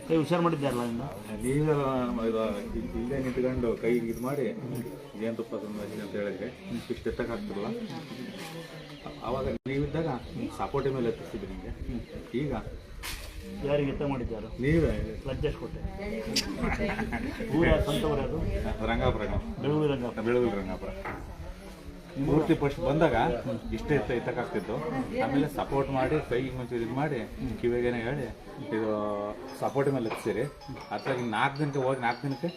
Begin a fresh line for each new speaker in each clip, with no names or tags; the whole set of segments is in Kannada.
ಕೈ ಹುಷಾರು ಮಾಡಿದ್ದಾರಲ್ಲ
ನೀವೆಲ್ಲ ಇಲ್ಲೇ ನಿಂತ್ಕೊಂಡು ಕೈ ಇದು ಮಾಡಿ ಜೇನುತುಪ್ಪ ಅಂತ ಹೇಳಿದ್ರೆ ಇಷ್ಟು ಎತ್ತಕ್ಕಾಗ್ತಿರಲ್ಲ. ಆವಾಗ ನೀವಿದ್ದಾಗ ಸಪೋರ್ಟಿ ಮೇಲೆ ಎತ್ತಿಸಿದ್ರಿ ನಿಮಗೆ. ಈಗ
ಯಾರಿಗೆ ಎತ್ತ ಮಾಡಿದ್ದಾರೆ?
ನೀವೇ
ಲಜ್ಜೆಸ್ಟ್ ಕೊಟ್ಟೆ. ಊರ ಸ್ವಂತ ಊರ ಅದು
ರಂಗಾಪುರ, ಬೆಳಗುಳಿ ರಂಗಾಪುರ. ಮೂರ್ತಿ ಫಸ್ಟ್ ಬಂದಾಗ ಇಷ್ಟೇ ಎತ್ತಕ್ಕಾಗ್ತಿತ್ತು. ಆಮೇಲೆ ಸಪೋರ್ಟ್ ಮಾಡಿ ಕೈಗೆ ಮುಂಚೆ ಇದು ಮಾಡಿ ಕಿವಿಗೇನೆ ಹೇಳಿ ಇದು ಸಪೋರ್ಟ್ ಮೇಲೆ ಎತ್ತಿಸಿರಿ. ಅದ್ರಾಗ 4 ದಿನಕ್ಕೆ ಹೋಗಿ 4 ದಿನಕ್ಕೆ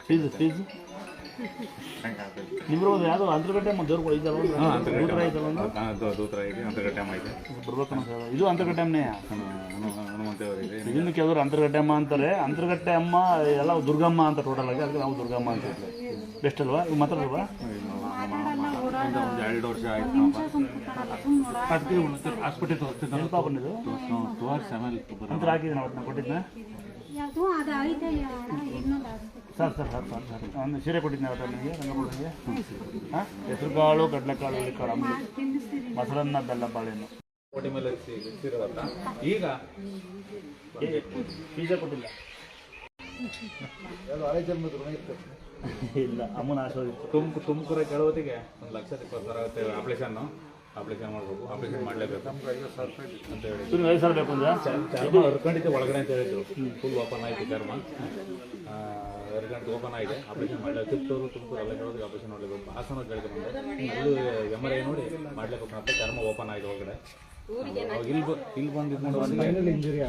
ಫೀಸು ನಿಮ್ರದು ಯಾವುದೋ ಅಂತರ್ಗಟ್ಟೆ ದೇವ್ರುಗಳು ಇದ್ದಾವೆ.
ದೂತರ ಇದೆ, ಅಂತರ್ಗಟ್ಟೆಮ್ಮ ಇದೆ,
ಬರ್ಬೇಕು ಸರ್. ಇದು ಅಂತರ್ಗಟ್ಟೆಮ್ಮನೇ.
ಹನುಮಂತೇವರಿಗೆ
ಇದನ್ನು ಕೆಲವರು ಅಂತರ್ಗಟ್ಟೆಮ್ಮ ಅಂತಾರೆ. ಅಂತರ್ಗಟ್ಟೆ ಅಮ್ಮ ಎಲ್ಲ ದುರ್ಗಮ್ಮ ಅಂತ ಟೋಟಲ್ ಆಗಿ. ಅದಕ್ಕೆ ನಾವು ದುರ್ಗಮ್ಮ ಅಂತ ಬೆಸ್ಟ್ ಅಲ್ವಾ? ಇವು ಮಾತಾಡಲ್ವಾ?
ಒಂದು 2 ವರ್ಷ ಆಯ್ತು. ಹಾಸ್ಪಿಟಲ್ ತೋರಿಸ್ತಿದ್ದ
ಬಂದಿದ್ದು
ತೋರಿಸಿ ಆಮೇಲೆ
ಅಂತ ಹಾಕಿದ್ದೀನಿ. ಅವತ್ತು ಕೊಟ್ಟಿದ್ದೆ ಸರ್ ಒಂದು ಸೀರೆ ಕೊಟ್ಟಿದ್ದೆ ಅವತ್ತು ನನಗೆ, ರಂಗಪುರನಿಗೆ. ಹಾಂ, ಹೆಸರು ಕಾಳು, ಕಡಲೆಕಾಳು, ಹುಳಿಕಾಳು, ಅಂಬಲಿ, ಮೊಸರನ್ನ, ಬೆಲ್ಲ, ಬಾಳೆಹಣ್ಣು.
ಕೋಟಿ ಮೇಲೆ ಈಗ
ಪೀಜಾ ಕೊಟ್ಟಿಲ್ಲ.
ಹಳೆ ಜನ್ಮದ ಋಣ ಇರ್ತದೆ.
ಇಲ್ಲ, ಅಮ್ಮನ ಆಶೀರ್ವಾದ ಇತ್ತು.
ತುಮಕೂರು ಕೆಲವತ್ತಿಗೆ 1,20,000 ಆಗುತ್ತೆ. ಆಪ್ರೇಷನ್ ಮಾಡಬೇಕು, ಆಪ್ರೇಷನ್ ಮಾಡಲೇಬೇಕು ಅಂತ ಹೇಳಿ
5,000 ಬೇಕು ಅಂದ್ರೆ
ಚರ್ಮ ಹರ್ಕೊಂಡಿದ್ದೆ ಒಳಗಡೆ ಅಂತ ಹೇಳಿದ್ರು. ಫುಲ್ ಓಪನ್ ಆಯಿತು ಚರ್ಮ, 2 ಗಂಟೆ ಓಪನ್ ಆಗಿದೆ. ಆಪ್ರೇಷನ್ ಮಾಡಲೇಬೇಕು. ತಿಪ್ಟೂರು, ತುಮಕೂರು ಎಲ್ಲ ಕೇಳೋದಕ್ಕೆ ಆಪ್ರೇಷನ್ ಮಾಡಲೇಬೇಕು. ಹಾಸನ ಕೇಳಿದೆ ಬಂದೆ, ಅಲ್ಲೂ MRI ನೋಡಿ ಮಾಡಲೇಬೇಕು ಅಂತ. ಚರ್ಮ ಓಪನ್ ಆಗಿದೆ ಒಳಗಡೆ. ಇಲ್ಲಿ ಬಂದಿದ್ದು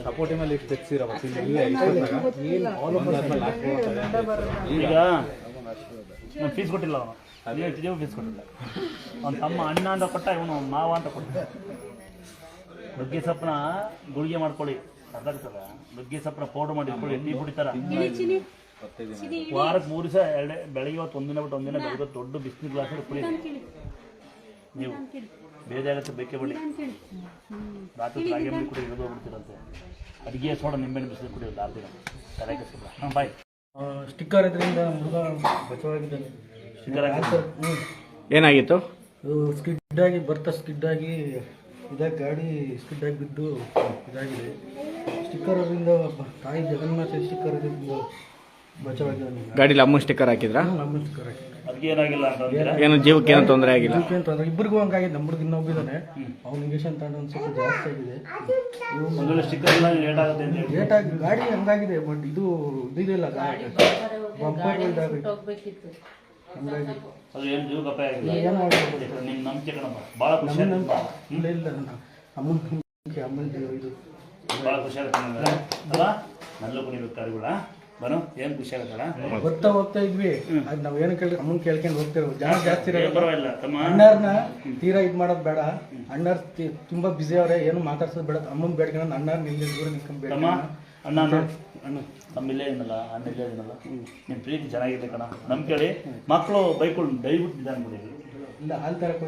ಸಪೋರ್ಟಿ ಮೇಲೆ ಇಷ್ಟು ತೆಗ್ಸಿರವ
ಈಗ ನಾನು ಫೀಸ್ ಕೊಟ್ಟಿಲ್ಲ. ಅವನು ಅದೇ ಫೀಸ್ ಕೊಟ್ಟಿಲ್ಲ. ಅವ್ನ ತಮ್ಮ ಅಣ್ಣ ಅಂತ ಕೊಟ್ಟ, ಇವನು ಮಾವ ಅಂತ ಕೊಟ್ಟ. ನುಗ್ಗೆ ಸೊಪ್ಪನ್ನ ಗುಳಿಗೆ ಮಾಡ್ಕೊಳ್ಳಿ, ಅರ್ಥ ಆಗ್ತದ? ನುಗ್ಗೆ ಸೊಪ್ಪನ್ನ ಪೌಡರ್ ಮಾಡಿ ಇಟ್ಕೊಳ್ಳಿ, ಟೀ ಕುಡಿತಾರ. ವಾರಕ್ಕೆ 3 ದಿವಸ ಬೆಳಗ್ಗೆ ಹೊತ್ತು ಒಂದಿನ ಬಿಟ್ಟು ಒಂದಿನ ಬೆಳಗ್ಗೆ ದೊಡ್ಡ ಬಿಸಿನೀರು ಗ್ಲಾಸ್ ಕುಡಿ. ನೀವು ಬೇಜಾಗತ್ತೆ, ಬೇಕೇ ಬಿಡಿ. ರಾತ್ರಿ ರಾಗಿ ಅಂಬಲಿ ಕುಡಿ ಇರೋದು ಹೋಗ್ಬಿಡ್ತೀರಂತೆ. ಅಡುಗೆ ಸೋಡ ನಿಂಬೆಣ್ಣೆ ಬಿಸಿಲು ಕುಡಿಯೋದು 6 ದಿನ. ತಲೆ ಕೆಡಿಸ್ಬಿಡ. ಹಾಂ, ಬಾಯ್.
ಸ್ಟಿಕ್ಕರ್ ಇದರಿಂದ ಮುರುಘ ಬಚಾವಾಗಿದ್ದಾನೆ.
ಸ್ಟಿಕ್ಕರ್ ಹಾಕಿ
ಏನಾಗಿತ್ತು?
ಸ್ಕಿಡ್ ಆಗಿ ಸ್ಕಿಡ್ ಆಗಿ ಇದಾಗಿ ಗಾಡಿ ಸ್ಕಿಡ್ ಆಗಿ ಬಿದ್ದು ಇದಾಗಿದೆ. ಸ್ಟಿಕ್ಕರಿಂದ ತಾಯಿ ಜಗನ್ನಾಥ ಸ್ಟಿಕ್ಕರ್ ಇದರಿಂದ ಬಚಾವಾಗಿದ್ದಾನೆ.
ಗಾಡಿಲಿ ಅಮ್ಮ ಸ್ಟಿಕ್ಕರ್ ಹಾಕಿದ್ರಾ?
ನಮ್ಮ ಸ್ಟಿಕ್ಕರ್ ಹಾಕಿ
ಅದಕ್ಕೆ ಏನಾಗಿಲ್ಲ ಅಂತ
ಏನು ಜೀವಕ್ಕೆ ಏನು ತೊಂದರೆ ಆಗಿಲ್ಲ?
ಅಂತಂದ್ರೆ ಇಬ್ಬರಿಗೂ ಹಂಗಾಗಿದೆ. ನಮ್ಮದು ಇನ್ನೊಬ್ಬಿದ್ದಾನೆ, ಅವ್ನು ಇಂಜೆಕ್ಷನ್ ತಗೊಂಡು ಒಂದು ಸ್ವಲ್ಪ ಜಾಸ್ತಿ ಆಗಿದೆ.
ಒಂದೊಳ್ಳೆ ಸ್ಟಿಕ್ಕರ್ ಇಲ್ಲ, ಲೇಟ್ ಆಗುತ್ತೆ ಅಂತ ಹೇಳಿ
ಲೇಟ್ ಆಗಿ ಗಾಡಿ ಹಂಗಾಗಿದೆ. ಬಟ್ ಇದು ಇದಿಲ್ಲ, ಬಂಪರ್ ಇದಾಗಿದೆ ಹಂಗಾಗಿ.
ಅದು ಏನು ಜೀವಕ್ಕೆ ಅಪಾಯ ಆಗಿಲ್ಲ.
ಏನು ಮಾಡ್ಬೋದು?
ನಿಮ್ಮ ನಂಬಿಕೆ ಕಣಮ್ಮ, ಭಾಳ ಖುಷಿ ಆಗುತ್ತೆ.
ಇಲ್ಲ ಇಲ್ಲ, ಅಮ್ಮನ ಇದು
ಭಾಳ ಖುಷಿ ಆಗುತ್ತೆ ನಮ್ಗೆ ಅಲ್ಲ. ನಲ್ಲೂ ಕುಡಿಬೇಕು ಕಾರುಗಳ ಬರೋ ಏನು ಖುಷಿ ಆಗುತ್ತಲ್ಲ.
ಹೋಗ್ತಾ ಇದ್ವಿ, ಅದು ನಾವು ಏನು ಕೇಳಿ ಅಮ್ಮನ ಕೇಳ್ಕೊಂಡು ಹೋಗ್ತೇವೆ. ಜನ ಜಾಸ್ತಿ
ಪರವಾಗಿಲ್ಲ ತಮ್ಮ.
ಅಣ್ಣಾರ್ನ ತೀರಾ ಇದು ಮಾಡೋದು ಬೇಡ. ಅಣ್ಣಾರ್ ತುಂಬಾ ಬಿಸಿ ಅವ್ರೆ, ಏನು ಮಾತಾಡ್ಸೋದು ಬೇಡ. ಅಮ್ಮನ ಬೇಡ್ಕೊಂಡು ಅಣ್ಣಾರ್ ನಿಲ್ಲಿ ದೂರ ನಿಂತ್ಕೊಂಡು
ತಮ್ಮ. ಅಣ್ಣ ನಮ್ಮ ಇಲ್ಲೇ ಇದನ್ನಲ್ಲ, ಅಣ್ಣ ಇಲ್ಲೇ ಇದನ್ನಲ್ಲ. ನಿಮ್ಮ ಪ್ರೀತಿ ಚೆನ್ನಾಗಿದೆ ಕಣ. ನಮ್ಮ ಕೇಳಿ ಮಕ್ಕಳು ಬೈಕೊಂಡು ದಯವಿಟ್ಟು ನಿಧಾನ ಬಿಡಿ.
ಇಲ್ಲ, ಹಾಲು ತರಕ್ಕೆ